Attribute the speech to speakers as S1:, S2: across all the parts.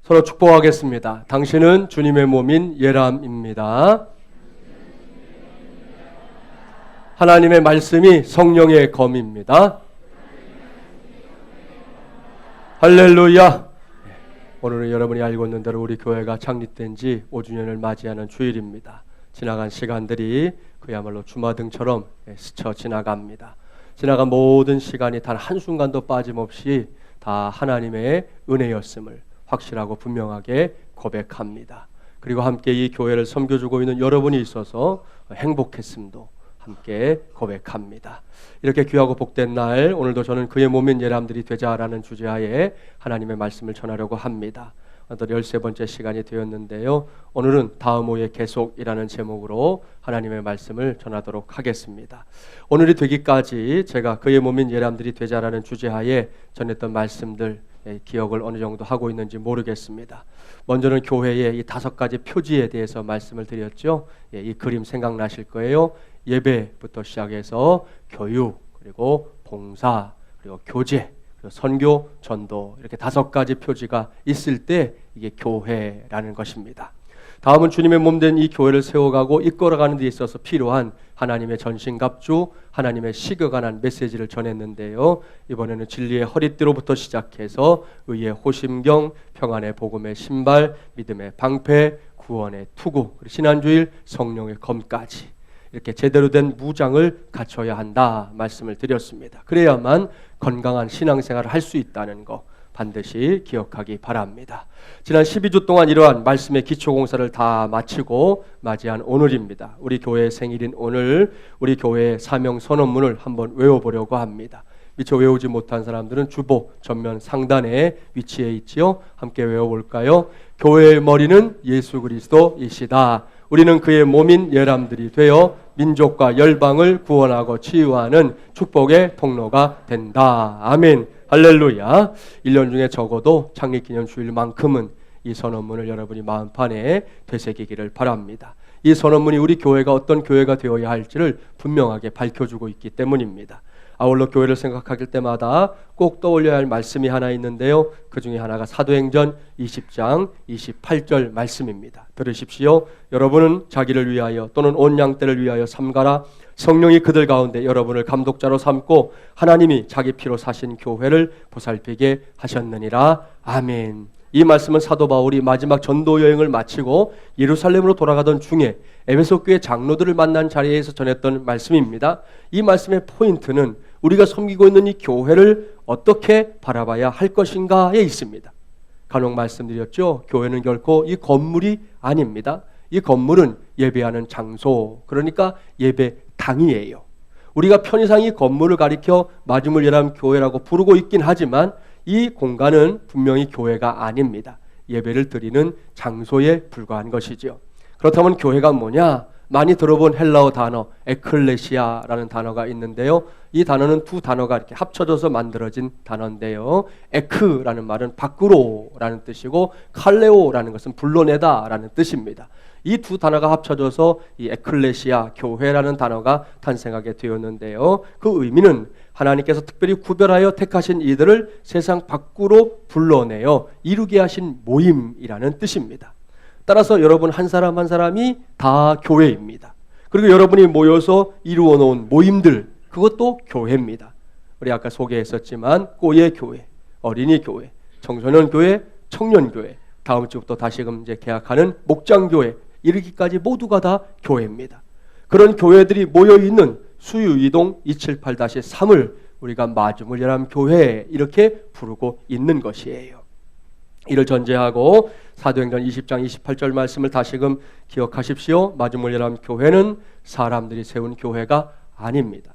S1: 서로 축복하겠습니다. 당신은 주님의 몸인 예람입니다. 하나님의 말씀이 성령의 검입니다. 할렐루야. 오늘은 여러분이 알고 있는 대로 우리 교회가 창립된 지 5주년을 맞이하는 주일입니다. 지나간 시간들이 그야말로 주마등처럼 스쳐 지나갑니다. 지나간 모든 시간이 단 한순간도 빠짐없이 다 하나님의 은혜였음을 확실하고 분명하게 고백합니다. 그리고 함께 이 교회를 섬겨주고 있는 여러분이 있어서 행복했음도 함께 고백합니다. 이렇게 귀하고 복된 날, 오늘도 저는 그의 몸인 예람들이 되자라는 주제하에 하나님의 말씀을 전하려고 합니다. 또 13번째 시간이 되었는데요. 오늘은 다음 호의 계속이라는 제목으로 하나님의 말씀을 전하도록 하겠습니다. 오늘이 되기까지 제가 그의 몸인 예람들이 되자라는 주제하에 전했던 말씀들 기억을 어느 정도 하고 있는지 모르겠습니다. 먼저는 교회의 이 5가지 표지에 대해서 말씀을 드렸죠. 이 그림 생각나실 거예요. 예배부터 시작해서 교육, 그리고 봉사, 그리고 교제, 그리고 선교, 전도, 이렇게 5가지 표지가 있을 때 이게 교회라는 것입니다. 다음은 주님의 몸된 이 교회를 세워가고 이끌어가는 데 있어서 필요한 하나님의 전신갑주, 하나님의 식에 관한 메시지를 전했는데요. 이번에는 진리의 허리띠로부터 시작해서 의의 호심경, 평안의 복음의 신발, 믿음의 방패, 구원의 투구, 그리고 신한주일 성령의 검까지 이렇게 제대로 된 무장을 갖춰야 한다 말씀을 드렸습니다. 그래야만 건강한 신앙생활을 할 수 있다는 거 반드시 기억하기 바랍니다. 지난 12주 동안 이러한 말씀의 기초공사를 다 마치고 맞이한 오늘입니다. 우리 교회의 생일인 오늘 우리 교회의 사명 선언문을 한번 외워보려고 합니다. 미처 외우지 못한 사람들은 주보 전면 상단에 위치해 있지요. 함께 외워볼까요? 교회의 머리는 예수 그리스도이시다. 우리는 그의 몸인 예람들이 되어 민족과 열방을 구원하고 치유하는 축복의 통로가 된다. 아멘. 할렐루야. 1년 중에 적어도 창립기념 주일만큼은 이 선언문을 여러분이 마음판에 되새기기를 바랍니다. 이 선언문이 우리 교회가 어떤 교회가 되어야 할지를 분명하게 밝혀주고 있기 때문입니다. 아울러 교회를 생각할 때마다 꼭 떠올려야 할 말씀이 하나 있는데요. 그 중에 하나가 사도행전 20장 28절 말씀입니다. 들으십시오. 여러분은 자기를 위하여 또는 온 양떼를 위하여 삼가라. 성령이 그들 가운데 여러분을 감독자로 삼고 하나님이 자기 피로 사신 교회를 보살피게 하셨느니라. 아멘. 이 말씀은 사도 바울이 마지막 전도 여행을 마치고 예루살렘으로 돌아가던 중에 에베소 교회 장로들을 만난 자리에서 전했던 말씀입니다. 이 말씀의 포인트는 우리가 섬기고 있는 이 교회를 어떻게 바라봐야 할 것인가에 있습니다. 간혹 말씀드렸죠. 교회는 결코 이 건물이 아닙니다. 이 건물은 예배하는 장소, 그러니까 예배당이에요. 우리가 편의상 이 건물을 가리켜 마지물 예람 교회라고 부르고 있긴 하지만 이 공간은 분명히 교회가 아닙니다. 예배를 드리는 장소에 불과한 것이죠. 그렇다면 교회가 뭐냐? 많이 들어본 헬라어 단어 에클레시아라는 단어가 있는데요. 이 단어는 두 단어가 이렇게 합쳐져서 만들어진 단어인데요. 에크라는 말은 밖으로라는 뜻이고 칼레오라는 것은 불러내다라는 뜻입니다. 이 두 단어가 합쳐져서 이 에클레시아 교회라는 단어가 탄생하게 되었는데요. 그 의미는 하나님께서 특별히 구별하여 택하신 이들을 세상 밖으로 불러내어 이루게 하신 모임이라는 뜻입니다. 따라서 여러분 한 사람 한 사람이 다 교회입니다. 그리고 여러분이 모여서 이루어 놓은 모임들, 그것도 교회입니다. 우리 아까 소개했었지만 꼬예 교회, 어린이 교회, 청소년 교회, 청년 교회, 다음 주부터 다시금 이제 개학하는 목장 교회, 이르기까지 모두가 다 교회입니다. 그런 교회들이 모여 있는 수유이동 278-3을 우리가 마지물 예람 교회 이렇게 부르고 있는 것이에요. 이를 전제하고 사도행전 20장 28절 말씀을 다시금 기억하십시오. 마지물 예람 교회는 사람들이 세운 교회가 아닙니다.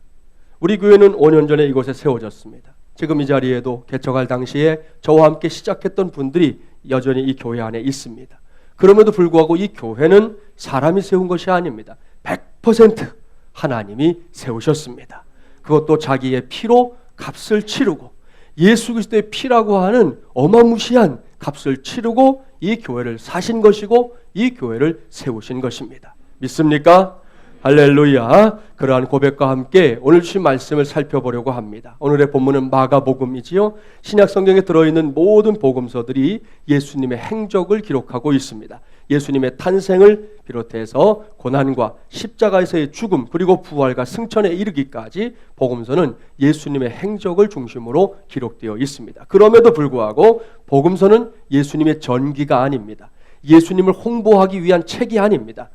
S1: 우리 교회는 5년 전에 이곳에 세워졌습니다. 지금 이 자리에도 개척할 당시에 저와 함께 시작했던 분들이 여전히 이 교회 안에 있습니다. 그럼에도 불구하고 이 교회는 사람이 세운 것이 아닙니다. 100% 하나님이 세우셨습니다. 그것도 자기의 피로 값을 치르고 예수 그리스도의 피라고 하는 어마무시한 값을 치르고 이 교회를 사신 것이고 이 교회를 세우신 것입니다. 믿습니까? 할렐루야. 그러한 고백과 함께 오늘 주신 말씀을 살펴보려고 합니다. 오늘의 본문은 마가복음이지요. 신약 성경에 들어있는 모든 복음서들이 예수님의 행적을 기록하고 있습니다. 예수님의 탄생을 비롯해서 고난과 십자가에서의 죽음 그리고 부활과 승천에 이르기까지 복음서는 예수님의 행적을 중심으로 기록되어 있습니다. 그럼에도 불구하고 복음서는 예수님의 전기가 아닙니다. 예수님을 홍보하기 위한 책이 아닙니다.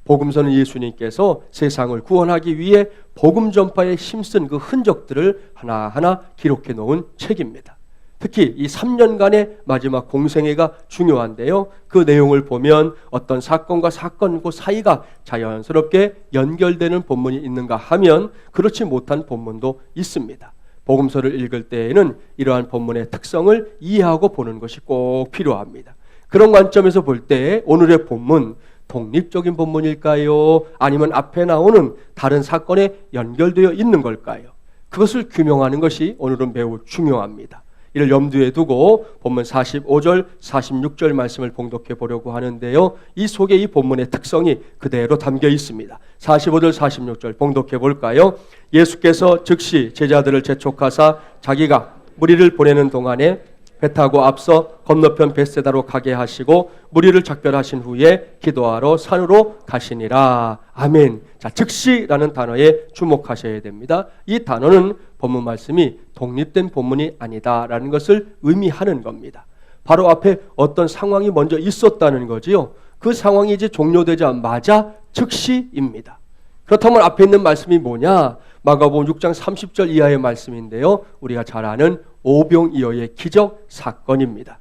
S1: 복음서는 예수님께서 세상을 구원하기 위해 복음 전파에 힘쓴 그 흔적들을 하나하나 기록해 놓은 책입니다. 특히 이 3년간의 마지막 공생애가 중요한데요. 그 내용을 보면 어떤 사건과 사건 그 사이가 자연스럽게 연결되는 본문이 있는가 하면 그렇지 못한 본문도 있습니다. 복음서를 읽을 때에는 이러한 본문의 특성을 이해하고 보는 것이 꼭 필요합니다. 그런 관점에서 볼 때 오늘의 본문 독립적인 본문일까요? 아니면 앞에 나오는 다른 사건에 연결되어 있는 걸까요? 그것을 규명하는 것이 오늘은 매우 중요합니다. 이를 염두에 두고 본문 45절, 46절 말씀을 봉독해 보려고 하는데요. 이 속에 이 본문의 특성이 그대로 담겨 있습니다. 45절, 46절 봉독해 볼까요? 예수께서 즉시 제자들을 재촉하사 자기가 무리를 보내는 동안에 배 타고 앞서 건너편 벳세다로 가게 하시고 무리를 작별하신 후에 기도하러 산으로 가시니라. 아멘. 자, 즉시라는 단어에 주목하셔야 됩니다. 이 단어는 본문 말씀이 독립된 본문이 아니다라는 것을 의미하는 겁니다. 바로 앞에 어떤 상황이 먼저 있었다는 거지요. 그 상황이 이제 종료되자마자 즉시입니다. 그렇다면 앞에 있는 말씀이 뭐냐? 마가복음 6장 30절 이하의 말씀인데요. 우리가 잘 아는 오병이어의 기적 사건입니다.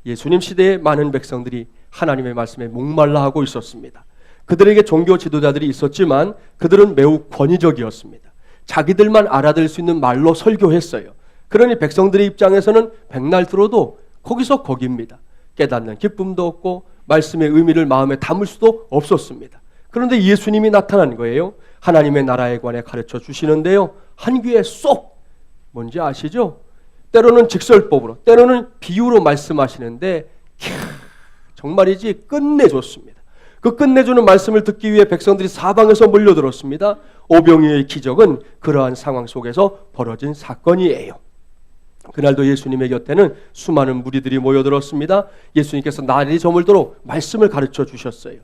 S1: 예수님 시대에 많은 백성들이 하나님의 말씀에 목말라 하고 있었습니다. 그들에게 종교 지도자들이 있었지만 그들은 매우 권위적이었습니다. 자기들만 알아들 수 있는 말로 설교했어요. 그러니 백성들의 입장에서는 백날 들어도 거기서 거기입니다. 깨닫는 기쁨도 없고 말씀의 의미를 마음에 담을 수도 없었습니다. 그런데 예수님이 나타난 거예요. 하나님의 나라에 관해 가르쳐 주시는데요. 한 귀에 쏙! 뭔지 아시죠? 때로는 직설법으로, 때로는 비유로 말씀하시는데 정말이지 끝내줬습니다. 그 끝내주는 말씀을 듣기 위해 백성들이 사방에서 몰려들었습니다. 오병이어의 기적은 그러한 상황 속에서 벌어진 사건이에요. 그날도 예수님의 곁에는 수많은 무리들이 모여들었습니다. 예수님께서 날이 저물도록 말씀을 가르쳐 주셨어요.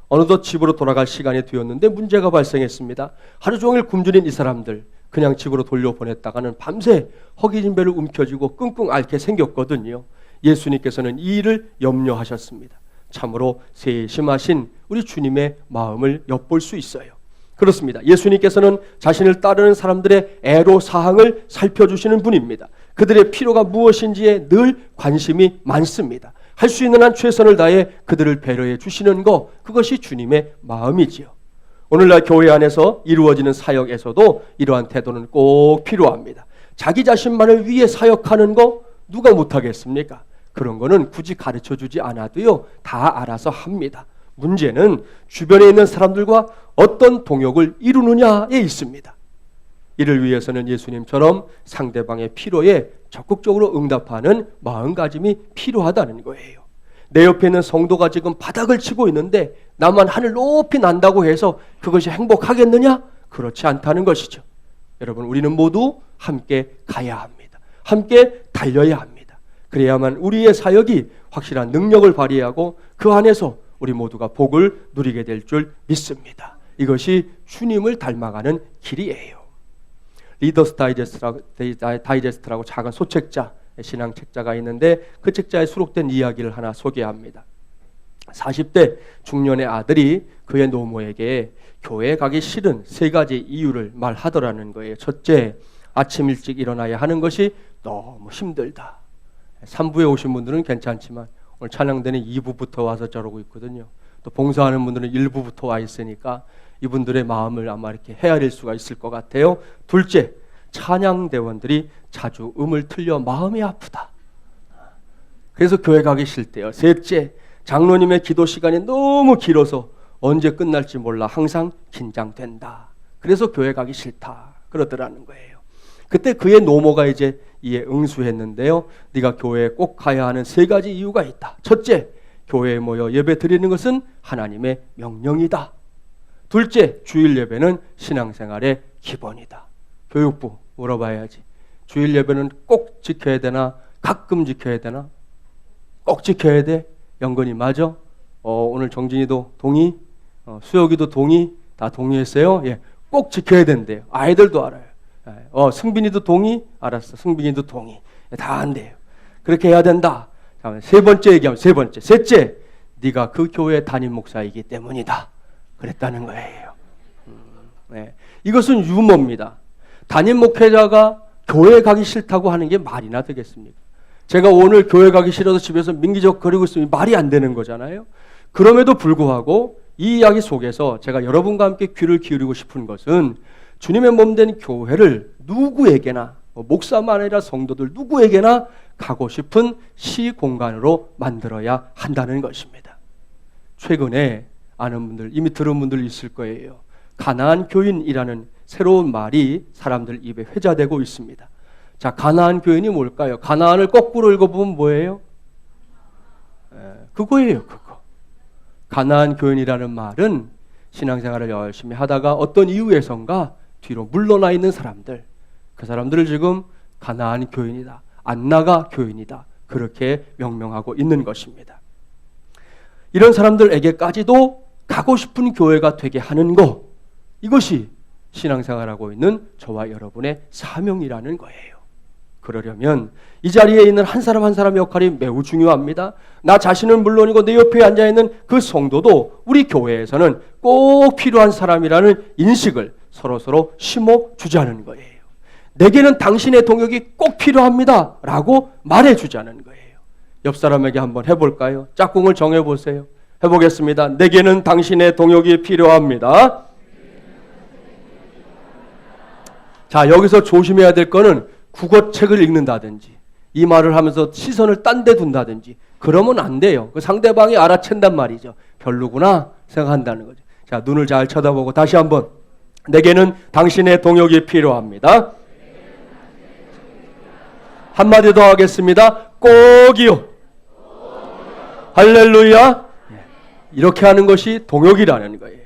S1: 어느덧 집으로 돌아갈 시간이 되었는데 문제가 발생했습니다. 하루 종일 굶주린 이 사람들 그냥 집으로 돌려보냈다가는 밤새 허기진 배를 움켜쥐고 끙끙 앓게 생겼거든요. 예수님께서는 이 일을 염려하셨습니다. 참으로 세심하신 우리 주님의 마음을 엿볼 수 있어요. 그렇습니다. 예수님께서는 자신을 따르는 사람들의 애로사항을 살펴주시는 분입니다. 그들의 필요가 무엇인지에 늘 관심이 많습니다. 할 수 있는 한 최선을 다해 그들을 배려해 주시는 것, 그것이 주님의 마음이지요. 오늘날 교회 안에서 이루어지는 사역에서도 이러한 태도는 꼭 필요합니다. 자기 자신만을 위해 사역하는 거 누가 못하겠습니까? 그런 거는 굳이 가르쳐주지 않아도요, 다 알아서 합니다. 문제는 주변에 있는 사람들과 어떤 동역을 이루느냐에 있습니다. 이를 위해서는 예수님처럼 상대방의 필요에 적극적으로 응답하는 마음가짐이 필요하다는 거예요. 내 옆에 있는 성도가 지금 바닥을 치고 있는데 나만 하늘 높이 난다고 해서 그것이 행복하겠느냐? 그렇지 않다는 것이죠. 여러분, 우리는 모두 함께 가야 합니다. 함께 달려야 합니다. 그래야만 우리의 사역이 확실한 능력을 발휘하고 그 안에서 우리 모두가 복을 누리게 될 줄 믿습니다. 이것이 주님을 닮아가는 길이에요. 리더스 다이제스트라고 작은 소책자, 신앙 책자가 있는데 그 책자에 수록된 이야기를 하나 소개합니다. 40대 중년의 아들이 그의 노모에게 교회에 가기 싫은 3가지 이유를 말하더라는 거예요. 첫째, 아침 일찍 일어나야 하는 것이 너무 힘들다. 3부에 오신 분들은 괜찮지만 오늘 찬양대는 2부부터 와서 저러고 있거든요. 또 봉사하는 분들은 1부부터 와 있으니까 이분들의 마음을 아마 이렇게 헤아릴 수가 있을 것 같아요. 둘째, 찬양대원들이 자주 음을 틀려 마음이 아프다. 그래서 교회 가기 싫대요. 셋째, 장로님의 기도 시간이 너무 길어서 언제 끝날지 몰라 항상 긴장된다. 그래서 교회 가기 싫다. 그러더라는 거예요. 그때 그의 노모가 이제 이에 응수했는데요. 네가 교회에 꼭 가야 하는 3가지 이유가 있다. 첫째, 교회에 모여 예배 드리는 것은 하나님의 명령이다. 둘째, 주일 예배는 신앙생활의 기본이다. 교육부 물어봐야지. 주일 예배는 꼭 지켜야 되나? 가끔 지켜야 되나? 꼭 지켜야 돼? 영건이 맞아? 오늘 정진이도 동의? 수혁이도 동의? 다 동의했어요? 예, 꼭 지켜야 된대요. 아이들도 알아요. 승빈이도 동의? 알았어. 승빈이도 동의. 다 한대요. 그렇게 해야 된다. 세 번째 얘기하면 세 번째. 셋째, 네가 그 교회 담임 목사이기 때문이다. 그랬다는 거예요. 네. 이것은 유머입니다. 담임 목회자가 교회 가기 싫다고 하는 게 말이나 되겠습니까? 제가 오늘 교회 가기 싫어서 집에서 민기적 거리고 있으면 말이 안 되는 거잖아요. 그럼에도 불구하고 이 이야기 속에서 제가 여러분과 함께 귀를 기울이고 싶은 것은 주님의 몸된 교회를 누구에게나, 목사만 아니라 성도들 누구에게나 가고 싶은 시공간으로 만들어야 한다는 것입니다. 최근에 아는 분들, 이미 들은 분들 있을 거예요. 가나안 교인이라는 새로운 말이 사람들 입에 회자되고 있습니다. 자, 가나안 교인이 뭘까요? 가나안을 거꾸로 읽어보면 뭐예요? 그거예요, 그거. 가나안 교인이라는 말은 신앙생활을 열심히 하다가 어떤 이유에선가 뒤로 물러나 있는 사람들, 그 사람들을 지금 가나안 교인이다, 안나가 교인이다, 그렇게 명명하고 있는 것입니다. 이런 사람들에게까지도 가고 싶은 교회가 되게 하는 것, 이것이 신앙생활하고 있는 저와 여러분의 사명이라는 거예요. 그러려면 이 자리에 있는 한 사람 한 사람의 역할이 매우 중요합니다. 나 자신은 물론이고 내 옆에 앉아있는 그 성도도 우리 교회에서는 꼭 필요한 사람이라는 인식을 서로서로 심어주자는 거예요. 내게는 당신의 동역이 꼭 필요합니다 라고 말해주자는 거예요. 옆 사람에게 한번 해볼까요? 짝꿍을 정해보세요. 해보겠습니다. 내게는 당신의 동역이 필요합니다. 자, 여기서 조심해야 될 거는 국어책을 읽는다든지 이 말을 하면서 시선을 딴 데 둔다든지 그러면 안 돼요. 그 상대방이 알아챈단 말이죠. 별로구나 생각한다는 거죠. 자, 눈을 잘 쳐다보고 다시 한번, 내게는 당신의 동역이 필요합니다. 한마디 더 하겠습니다. 꼭이요. 할렐루야. 이렇게 하는 것이 동역이라는 거예요.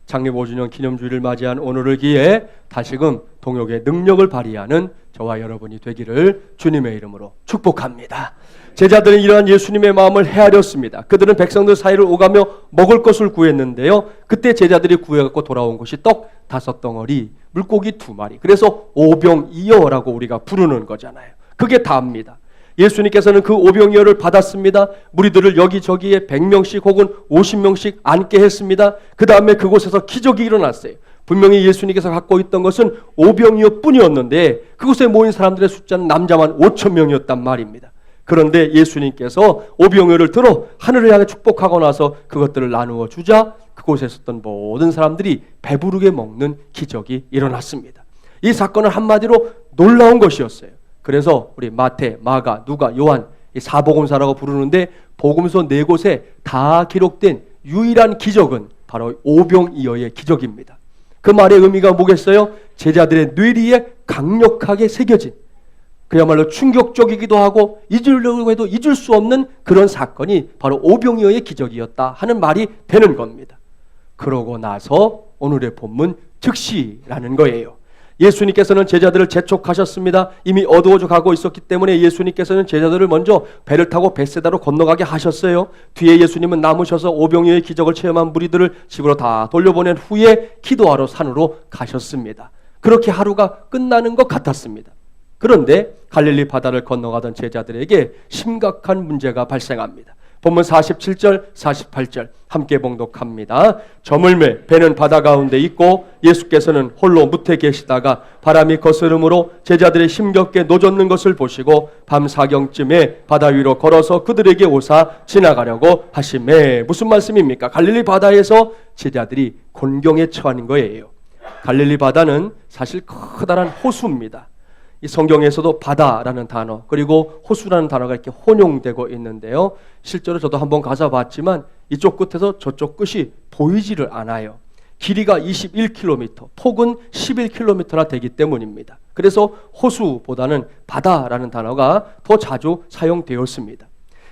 S1: 창립 5주년 기념주일을 맞이한 오늘을 기해 다시금 동역의 능력을 발휘하는 저와 여러분이 되기를 주님의 이름으로 축복합니다. 제자들은 이러한 예수님의 마음을 헤아렸습니다. 그들은 백성들 사이를 오가며 먹을 것을 구했는데요. 그때 제자들이 구해갖고 돌아온 것이 떡 5덩어리, 물고기 2마리. 그래서 오병이어라고 우리가 부르는 거잖아요. 그게 다입니다. 예수님께서는 그 오병이어를 받았습니다. 무리들을 여기저기에 100명씩 혹은 50명씩 앉게 했습니다. 그 다음에 그곳에서 기적이 일어났어요. 분명히 예수님께서 갖고 있던 것은 오병이어 뿐이었는데 그곳에 모인 사람들의 숫자는 남자만 5,000명이었단 말입니다. 그런데 예수님께서 오병이어를 들어 하늘을 향해 축복하고 나서 그것들을 나누어 주자 그곳에 있었던 모든 사람들이 배부르게 먹는 기적이 일어났습니다. 이 사건은 한마디로 놀라운 것이었어요. 그래서 우리 마태, 마가, 누가, 요한 이 사복음서라고 부르는데 복음서 4곳에 다 기록된 유일한 기적은 바로 오병이어의 기적입니다. 그 말의 의미가 뭐겠어요? 제자들의 뇌리에 강력하게 새겨진, 그야말로 충격적이기도 하고 잊으려고 해도 잊을 수 없는 그런 사건이 바로 오병이어의 기적이었다 하는 말이 되는 겁니다. 그러고 나서 오늘의 본문 즉시라는 거예요. 예수님께서는 제자들을 재촉하셨습니다. 이미 어두워져 가고 있었기 때문에 예수님께서는 제자들을 먼저 배를 타고 벳세다로 건너가게 하셨어요. 뒤에 예수님은 남으셔서 오병이어의 기적을 체험한 무리들을 집으로 다 돌려보낸 후에 기도하러 산으로 가셨습니다. 그렇게 하루가 끝나는 것 같았습니다. 그런데 갈릴리 바다를 건너가던 제자들에게 심각한 문제가 발생합니다. 본문 47절, 48절 함께 봉독합니다. 저물매 배는 바다 가운데 있고 예수께서는 홀로 무태 계시다가 바람이 거스름으로 제자들이 힘겹게 노젓는 것을 보시고 밤 사경쯤에 바다 위로 걸어서 그들에게 오사 지나가려고 하시매. 무슨 말씀입니까? 갈릴리 바다에서 제자들이 곤경에 처한 거예요. 갈릴리 바다는 사실 커다란 호수입니다. 이 성경에서도 바다라는 단어 그리고 호수라는 단어가 이렇게 혼용되고 있는데요. 실제로 저도 한번 가서 봤지만 이쪽 끝에서 저쪽 끝이 보이지를 않아요. 길이가 21km, 폭은 11km나 되기 때문입니다. 그래서 호수보다는 바다라는 단어가 더 자주 사용되었습니다.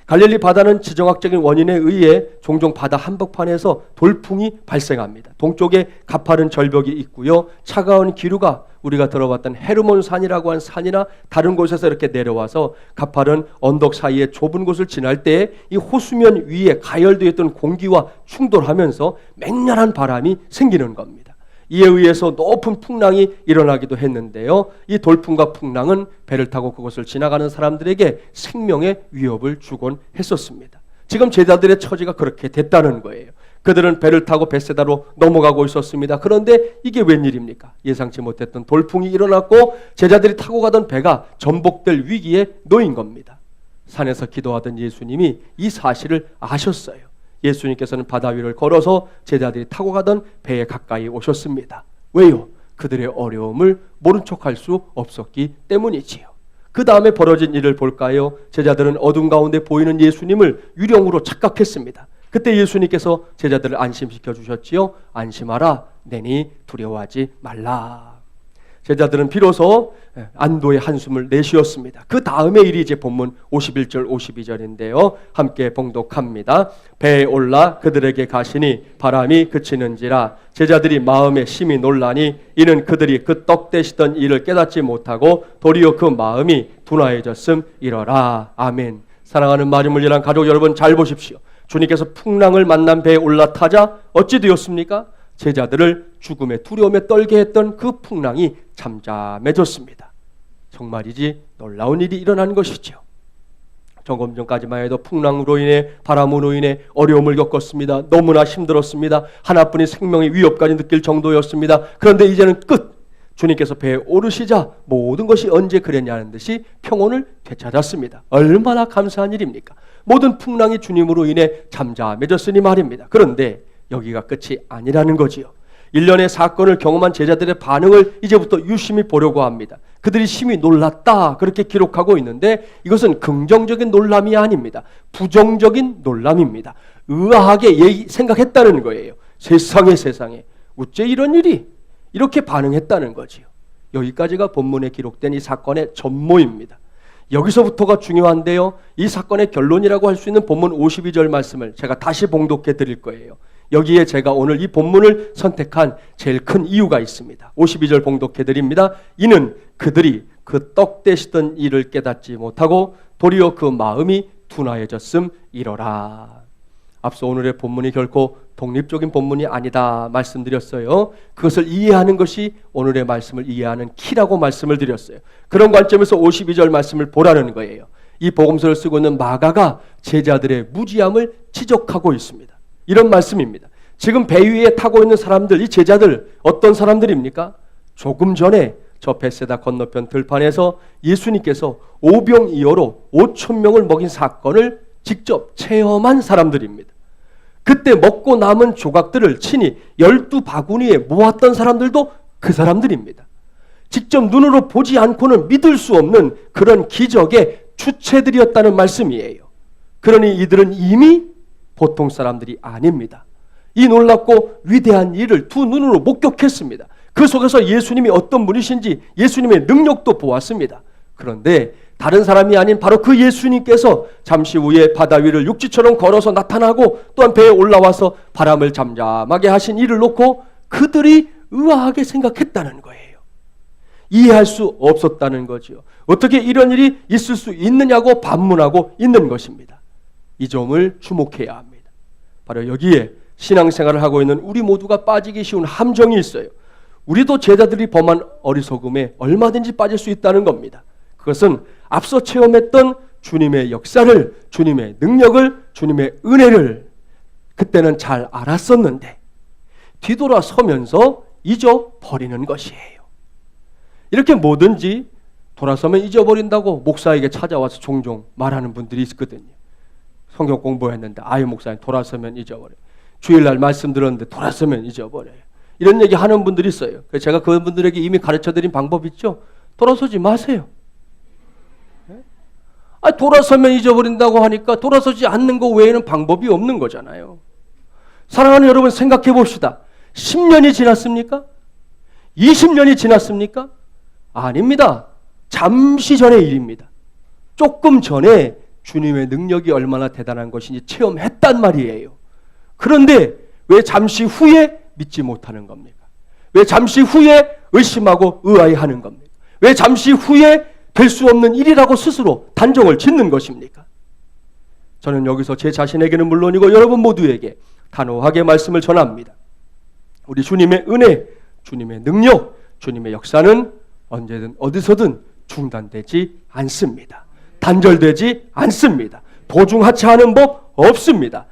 S1: 갈릴리 바다는 지정학적인 원인에 의해 종종 바다 한복판에서 돌풍이 발생합니다. 동쪽에 가파른 절벽이 있고요. 차가운 기류가 우리가 들어봤던 헤르몬 산이라고 하는 산이나 다른 곳에서 이렇게 내려와서 가파른 언덕 사이에 좁은 곳을 지날 때 이 호수면 위에 가열되어 있던 공기와 충돌하면서 맹렬한 바람이 생기는 겁니다. 이에 의해서 높은 풍랑이 일어나기도 했는데요. 이 돌풍과 풍랑은 배를 타고 그곳을 지나가는 사람들에게 생명의 위협을 주곤 했었습니다. 지금 제자들의 처지가 그렇게 됐다는 거예요. 그들은 배를 타고 벳세다로 넘어가고 있었습니다. 그런데 이게 웬일입니까? 예상치 못했던 돌풍이 일어났고 제자들이 타고 가던 배가 전복될 위기에 놓인 겁니다. 산에서 기도하던 예수님이 이 사실을 아셨어요. 예수님께서는 바다 위를 걸어서 제자들이 타고 가던 배에 가까이 오셨습니다. 왜요? 그들의 어려움을 모른 척할 수 없었기 때문이지요. 그 다음에 벌어진 일을 볼까요? 제자들은 어둠 가운데 보이는 예수님을 유령으로 착각했습니다. 그때 예수님께서 제자들을 안심시켜 주셨지요. 안심하라, 내니 두려워하지 말라. 제자들은 비로소 안도의 한숨을 내쉬었습니다. 그 다음의 일이 이제 본문 51절 52절인데요. 함께 봉독합니다. 배에 올라 그들에게 가시니 바람이 그치는지라. 제자들이 마음에 심히 놀라니 이는 그들이 그 떡 되시던 일을 깨닫지 못하고 도리어 그 마음이 둔하여졌음이러라. 아멘. 사랑하는 마리물리란 가족 여러분, 잘 보십시오. 주님께서 풍랑을 만난 배에 올라타자 어찌 되었습니까? 제자들을 죽음의 두려움에 떨게 했던 그 풍랑이 잠잠해졌습니다. 정말이지 놀라운 일이 일어난 것이죠. 조금 전까지만 해도 풍랑으로 인해, 바람으로 인해 어려움을 겪었습니다. 너무나 힘들었습니다. 하나뿐인 생명의 위협까지 느낄 정도였습니다. 그런데 이제는 끝! 주님께서 배에 오르시자 모든 것이 언제 그랬냐는 듯이 평온을 되찾았습니다. 얼마나 감사한 일입니까? 모든 풍랑이 주님으로 인해 잠잠해졌으니 말입니다. 그런데 여기가 끝이 아니라는 거지요. 일련의 사건을 경험한 제자들의 반응을 이제부터 유심히 보려고 합니다. 그들이 심히 놀랐다 그렇게 기록하고 있는데 이것은 긍정적인 놀람이 아닙니다. 부정적인 놀람입니다. 의아하게 생각했다는 거예요. 세상에 어째 이런 일이 이렇게 반응했다는 거지요. 여기까지가 본문에 기록된 이 사건의 전모입니다. 여기서부터가 중요한데요. 이 사건의 결론이라고 할 수 있는 본문 52절 말씀을 제가 다시 봉독해 드릴 거예요. 여기에 제가 오늘 이 본문을 선택한 제일 큰 이유가 있습니다. 52절 봉독해 드립니다. 이는 그들이 그 떡 되시던 일을 깨닫지 못하고 도리어 그 마음이 둔하여졌음이러라. 앞서 오늘의 본문이 결코 독립적인 본문이 아니다 말씀드렸어요. 그것을 이해하는 것이 오늘의 말씀을 이해하는 키라고 말씀을 드렸어요. 그런 관점에서 52절 말씀을 보라는 거예요. 이 복음서를 쓰고 있는 마가가 제자들의 무지함을 지적하고 있습니다. 이런 말씀입니다. 지금 배 위에 타고 있는 사람들, 이 제자들 어떤 사람들입니까? 조금 전에 저 벳세다 건너편 들판에서 예수님께서 오병이어로 5,000명을 먹인 사건을 직접 체험한 사람들입니다. 그때 먹고 남은 조각들을 친히 12바구니에 모았던 사람들도 그 사람들입니다. 직접 눈으로 보지 않고는 믿을 수 없는 그런 기적의 주체들이었다는 말씀이에요. 그러니 이들은 이미 보통 사람들이 아닙니다. 이 놀랍고 위대한 일을 두 눈으로 목격했습니다. 그 속에서 예수님이 어떤 분이신지 예수님의 능력도 보았습니다. 그런데 다른 사람이 아닌 바로 그 예수님께서 잠시 후에 바다 위를 육지처럼 걸어서 나타나고 또한 배에 올라와서 바람을 잠잠하게 하신 일을 놓고 그들이 의아하게 생각했다는 거예요. 이해할 수 없었다는 거죠. 어떻게 이런 일이 있을 수 있느냐고 반문하고 있는 것입니다. 이 점을 주목해야 합니다. 바로 여기에 신앙생활을 하고 있는 우리 모두가 빠지기 쉬운 함정이 있어요. 우리도 제자들이 범한 어리석음에 얼마든지 빠질 수 있다는 겁니다. 그것은 앞서 체험했던 주님의 역사를, 주님의 능력을, 주님의 은혜를 그때는 잘 알았었는데 뒤돌아서면서 잊어버리는 것이에요. 이렇게 뭐든지 돌아서면 잊어버린다고 목사에게 찾아와서 종종 말하는 분들이 있거든요. 성경 공부했는데 아유 목사님 돌아서면 잊어버려요. 주일날 말씀 들었는데 돌아서면 잊어버려요. 이런 얘기 하는 분들이 있어요. 그래서 제가 그분들에게 이미 가르쳐드린 방법 있죠. 돌아서지 마세요. 돌아서면 잊어버린다고 하니까 돌아서지 않는 것 외에는 방법이 없는 거잖아요. 사랑하는 여러분 생각해 봅시다. 10년이 지났습니까? 20년이 지났습니까? 아닙니다. 잠시 전의 일입니다. 조금 전에 주님의 능력이 얼마나 대단한 것인지 체험했단 말이에요. 그런데 왜 잠시 후에 믿지 못하는 겁니까? 왜 잠시 후에 의심하고 의아해하는 겁니까? 왜 잠시 후에 될 수 없는 일이라고 스스로 단정을 짓는 것입니까? 저는 여기서 제 자신에게는 물론이고 여러분 모두에게 단호하게 말씀을 전합니다. 우리 주님의 은혜, 주님의 능력, 주님의 역사는 언제든 어디서든 중단되지 않습니다. 단절되지 않습니다. 도중하차하는 법 없습니다.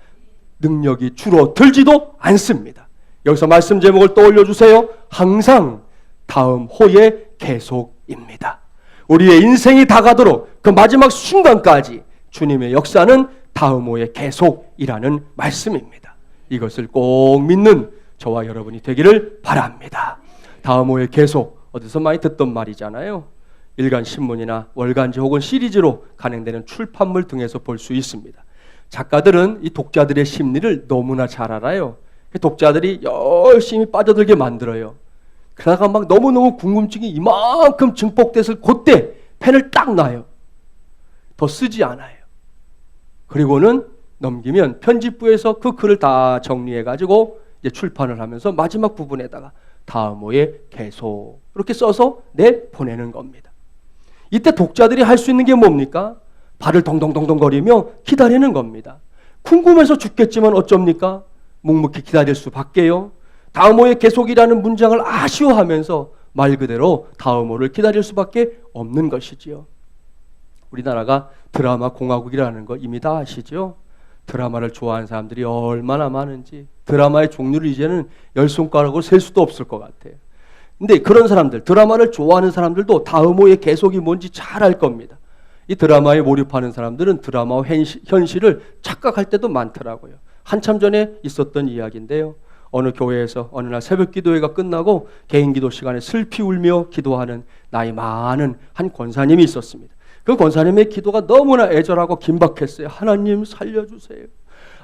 S1: 능력이 줄어들지도 않습니다. 여기서 말씀 제목을 떠올려 주세요. 항상 다음 호의 계속입니다. 우리의 인생이 다가도록 그 마지막 순간까지 주님의 역사는 다음 호의 계속이라는 말씀입니다. 이것을 꼭 믿는 저와 여러분이 되기를 바랍니다. 다음 호의 계속, 어디서 많이 듣던 말이잖아요. 일간 신문이나 월간지 혹은 시리즈로 간행되는 출판물 등에서 볼 수 있습니다. 작가들은 이 독자들의 심리를 너무나 잘 알아요. 독자들이 열심히 빠져들게 만들어요. 그러다가 막 너무너무 궁금증이 이만큼 증폭됐을 그때 펜을 딱 놔요. 더 쓰지 않아요. 그리고는 넘기면 편집부에서 그 글을 다 정리해가지고 이제 출판을 하면서 마지막 부분에다가 다음 호에 계속 이렇게 써서 보내는 겁니다. 이때 독자들이 할 수 있는 게 뭡니까? 발을 동동동동거리며 기다리는 겁니다. 궁금해서 죽겠지만 어쩝니까? 묵묵히 기다릴 수밖에요. 다음 호의 계속이라는 문장을 아쉬워하면서 말 그대로 다음 호를 기다릴 수밖에 없는 것이지요. 우리나라가 드라마 공화국이라는 거 이미 다 아시죠? 드라마를 좋아하는 사람들이 얼마나 많은지 드라마의 종류를 이제는 10손가락으로 셀 수도 없을 것 같아요. 근데 그런 사람들, 드라마를 좋아하는 사람들도 다음 호의 계속이 뭔지 잘 알 겁니다. 이 드라마에 몰입하는 사람들은 드라마와 현실을 착각할 때도 많더라고요. 한참 전에 있었던 이야기인데요. 어느 교회에서 어느 날 새벽 기도회가 끝나고 개인 기도 시간에 슬피 울며 기도하는 나이 많은 한 권사님이 있었습니다. 그 권사님의 기도가 너무나 애절하고 긴박했어요. 하나님 살려주세요.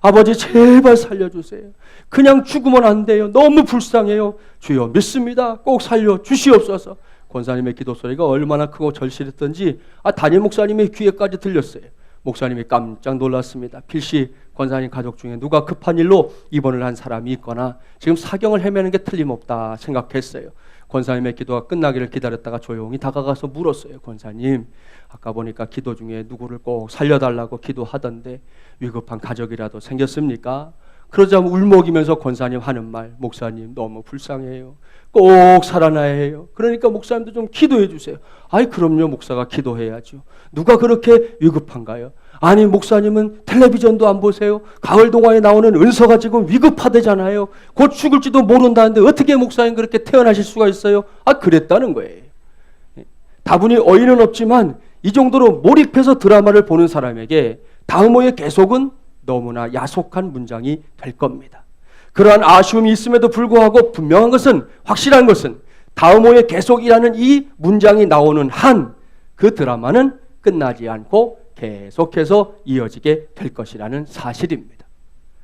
S1: 아버지 제발 살려주세요. 그냥 죽으면 안 돼요. 너무 불쌍해요. 주여 믿습니다. 꼭 살려주시옵소서. 권사님의 기도 소리가 얼마나 크고 절실했던지 담임 목사님의 귀에까지 들렸어요. 목사님이 깜짝 놀랐습니다. 필시 권사님 가족 중에 누가 급한 일로 입원을 한 사람이 있거나 지금 사경을 헤매는 게 틀림없다 생각했어요. 권사님의 기도가 끝나기를 기다렸다가 조용히 다가가서 물었어요. 권사님, 아까 보니까 기도 중에 누구를 꼭 살려달라고 기도하던데 위급한 가족이라도 생겼습니까? 그러자 울먹이면서 권사님 하는 말, 목사님 너무 불쌍해요. 꼭 살아나야 해요. 그러니까 목사님도 좀 기도해 주세요. 아이 그럼요, 목사가 기도해야죠. 누가 그렇게 위급한가요? 아니 목사님은 텔레비전도 안 보세요? 가을 동화에 나오는 은서가 지금 위급하대잖아요. 곧 죽을지도 모른다는데 어떻게 목사님 그렇게 태어나실 수가 있어요? 그랬다는 거예요. 다분히 어이는 없지만 이 정도로 몰입해서 드라마를 보는 사람에게 다음 호의 계속은 너무나 야속한 문장이 될 겁니다. 그러한 아쉬움이 있음에도 불구하고 분명한 것은, 확실한 것은 다음 호의 계속이라는 이 문장이 나오는 한 그 드라마는 끝나지 않고 계속해서 이어지게 될 것이라는 사실입니다.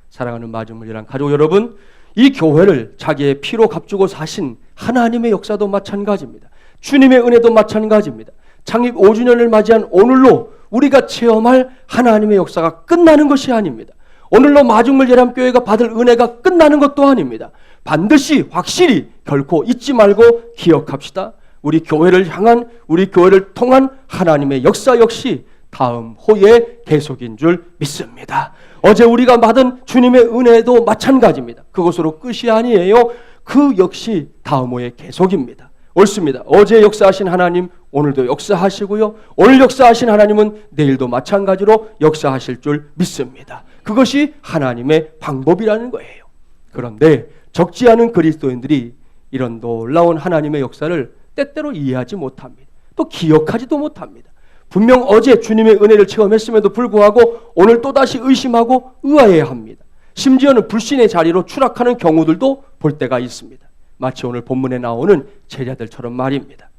S1: 사랑하는 마중물이란 가족 여러분, 이 교회를 자기의 피로 값주고 사신 하나님의 역사도 마찬가지입니다. 주님의 은혜도 마찬가지입니다. 창립 5주년을 맞이한 오늘로 우리가 체험할 하나님의 역사가 끝나는 것이 아닙니다. 오늘로 마중물 예람교회가 받을 은혜가 끝나는 것도 아닙니다. 반드시 확실히 결코 잊지 말고 기억합시다. 우리 교회를 향한, 우리 교회를 통한 하나님의 역사 역시 다음 호의 계속인 줄 믿습니다. 어제 우리가 받은 주님의 은혜도 마찬가지입니다. 그것으로 끝이 아니에요. 그 역시 다음 호의 계속입니다. 옳습니다. 어제 역사하신 하나님 오늘도 역사하시고요. 오늘 역사하신 하나님은 내일도 마찬가지로 역사하실 줄 믿습니다. 그것이 하나님의 방법이라는 거예요. 그런데 적지 않은 그리스도인들이 이런 놀라운 하나님의 역사를 때때로 이해하지 못합니다. 또 기억하지도 못합니다. 분명 어제 주님의 은혜를 체험했음에도 불구하고 오늘 또다시 의심하고 의아해합니다. 심지어는 불신의 자리로 추락하는 경우들도 볼 때가 있습니다. 마치 오늘 본문에 나오는 제자들처럼 말입니다.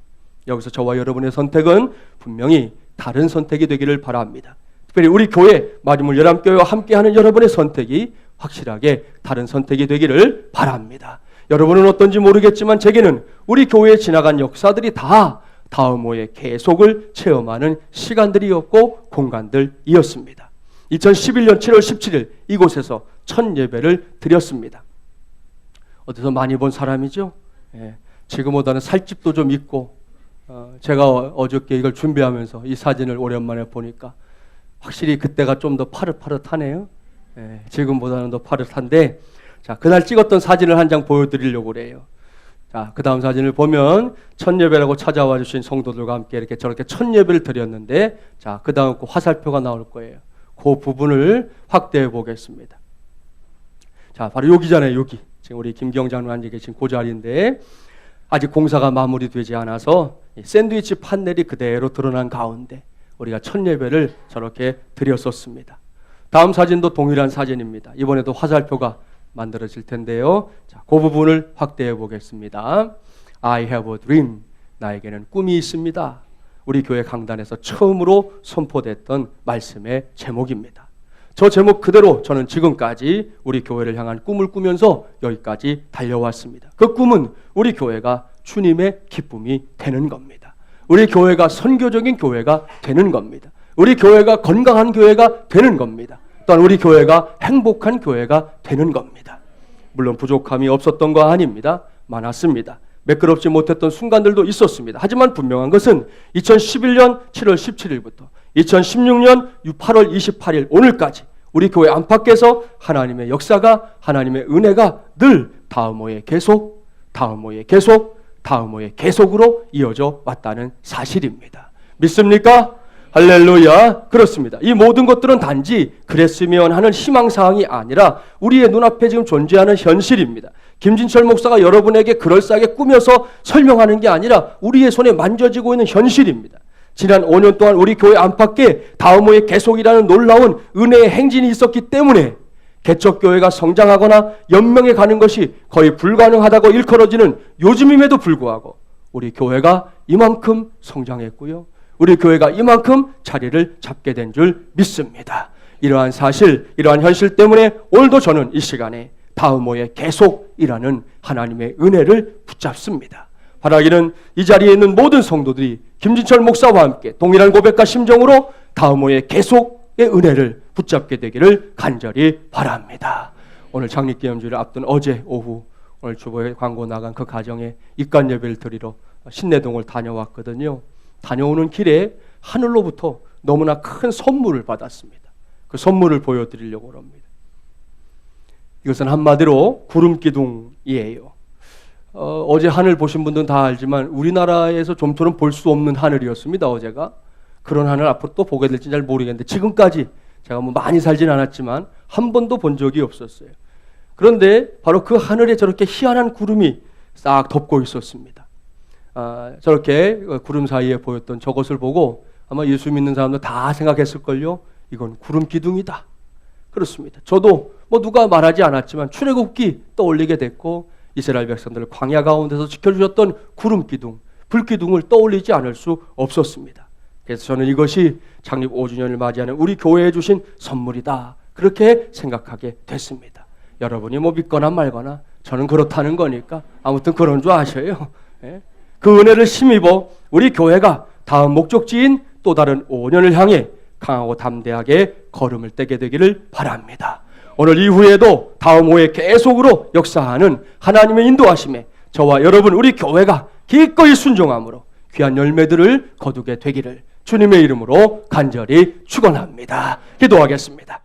S1: 여기서 저와 여러분의 선택은 분명히 다른 선택이 되기를 바랍니다. 특별히 우리 교회 마중물 예람교회와 함께하는 여러분의 선택이 확실하게 다른 선택이 되기를 바랍니다. 여러분은 어떤지 모르겠지만 제게는 우리 교회에 지나간 역사들이 다 다음호의 계속을 체험하는 시간들이었고 공간들이었습니다. 2011년 7월 17일 이곳에서 첫 예배를 드렸습니다. 어디서 많이 본 사람이죠? 예, 지금보다는 살집도 좀 있고 제가 어저께 이걸 준비하면서 이 사진을 오랜만에 보니까 확실히 그때가 좀 더 파릇파릇하네요. 예, 지금보다는 더 파릇한데, 자, 그날 찍었던 사진을 한 장 보여드리려고 그래요. 자, 그 다음 사진을 보면 첫 예배라고 찾아와 주신 성도들과 함께 이렇게 저렇게 첫 예배를 드렸는데, 자, 그 다음 그 화살표가 나올 거예요. 그 부분을 확대해 보겠습니다. 자, 바로 여기잖아요. 여기 지금 우리 김경 장로님 앉아 계신 그 자리인데, 아직 공사가 마무리되지 않아서 샌드위치 판넬이 그대로 드러난 가운데 우리가 첫 예배를 저렇게 드렸었습니다. 다음 사진도 동일한 사진입니다. 이번에도 화살표가 만들어질 텐데요. 자, 그 부분을 확대해 보겠습니다. I have a dream. 나에게는 꿈이 있습니다. 우리 교회 강단에서 처음으로 선포됐던 말씀의 제목입니다. 저 제목 그대로 저는 지금까지 우리 교회를 향한 꿈을 꾸면서 여기까지 달려왔습니다. 그 꿈은 우리 교회가 주님의 기쁨이 되는 겁니다. 우리 교회가 선교적인 교회가 되는 겁니다. 우리 교회가 건강한 교회가 되는 겁니다. 또한 우리 교회가 행복한 교회가 되는 겁니다. 물론 부족함이 없었던 거 아닙니다. 많았습니다. 매끄럽지 못했던 순간들도 있었습니다. 하지만 분명한 것은 2011년 7월 17일부터 2016년 8월 28일 오늘까지 우리 교회 안팎에서 하나님의 역사가, 하나님의 은혜가 늘 다음호의 계속, 다음호의 계속, 다음호의 계속으로 이어져 왔다는 사실입니다. 믿습니까? 할렐루야. 그렇습니다. 이 모든 것들은 단지 그랬으면 하는 희망사항이 아니라 우리의 눈앞에 지금 존재하는 현실입니다. 김진철 목사가 여러분에게 그럴싸하게 꾸며서 설명하는 게 아니라 우리의 손에 만져지고 있는 현실입니다. 지난 5년 동안 우리 교회 안팎에 다음호의 계속이라는 놀라운 은혜의 행진이 있었기 때문에 개척교회가 성장하거나 연명해 가는 것이 거의 불가능하다고 일컬어지는 요즘임에도 불구하고 우리 교회가 이만큼 성장했고요. 우리 교회가 이만큼 자리를 잡게 된 줄 믿습니다. 이러한 사실, 이러한 현실 때문에 오늘도 저는 이 시간에 다음호의 계속이라는 하나님의 은혜를 붙잡습니다. 바라기는 이 자리에 있는 모든 성도들이 김진철 목사와 함께 동일한 고백과 심정으로 다음호의 계속의 은혜를 붙잡게 되기를 간절히 바랍니다. 오늘 장립기념주를 앞둔 어제 오후 오늘 주보에 광고 나간 그 가정에 입관 예배를 드리러 신내동을 다녀왔거든요. 다녀오는 길에 하늘로부터 너무나 큰 선물을 받았습니다. 그 선물을 보여드리려고 합니다. 이것은 한마디로 구름기둥이에요. 어제 하늘 보신 분들은 다 알지만 우리나라에서 좀처럼 볼 수 없는 하늘이었습니다. 어제가. 그런 하늘 앞으로 또 보게 될지 잘 모르겠는데 지금까지 제가 뭐 많이 살진 않았지만 한 번도 본 적이 없었어요. 그런데 바로 그 하늘에 저렇게 희한한 구름이 싹 덮고 있었습니다. 저렇게 구름 사이에 보였던 저것을 보고 아마 예수 믿는 사람들 다 생각했을걸요. 이건 구름 기둥이다. 그렇습니다. 저도 뭐 누가 말하지 않았지만 출애굽기 떠올리게 됐고 이스라엘 백성들을 광야 가운데서 지켜주셨던 구름 기둥, 불 기둥을 떠올리지 않을 수 없었습니다. 그래서 저는 이것이 창립 5주년을 맞이하는 우리 교회에 주신 선물이다. 그렇게 생각하게 됐습니다. 여러분이 뭐 믿거나 말거나 저는 그렇다는 거니까 아무튼 그런 줄 아셔요. 예? 그 은혜를 힘입어 우리 교회가 다음 목적지인 또 다른 5년을 향해 강하고 담대하게 걸음을 떼게 되기를 바랍니다. 오늘 이후에도 다음 호에 계속으로 역사하는 하나님의 인도하심에 저와 여러분 우리 교회가 기꺼이 순종함으로 귀한 열매들을 거두게 되기를 주님의 이름으로 간절히 축원합니다. 기도하겠습니다.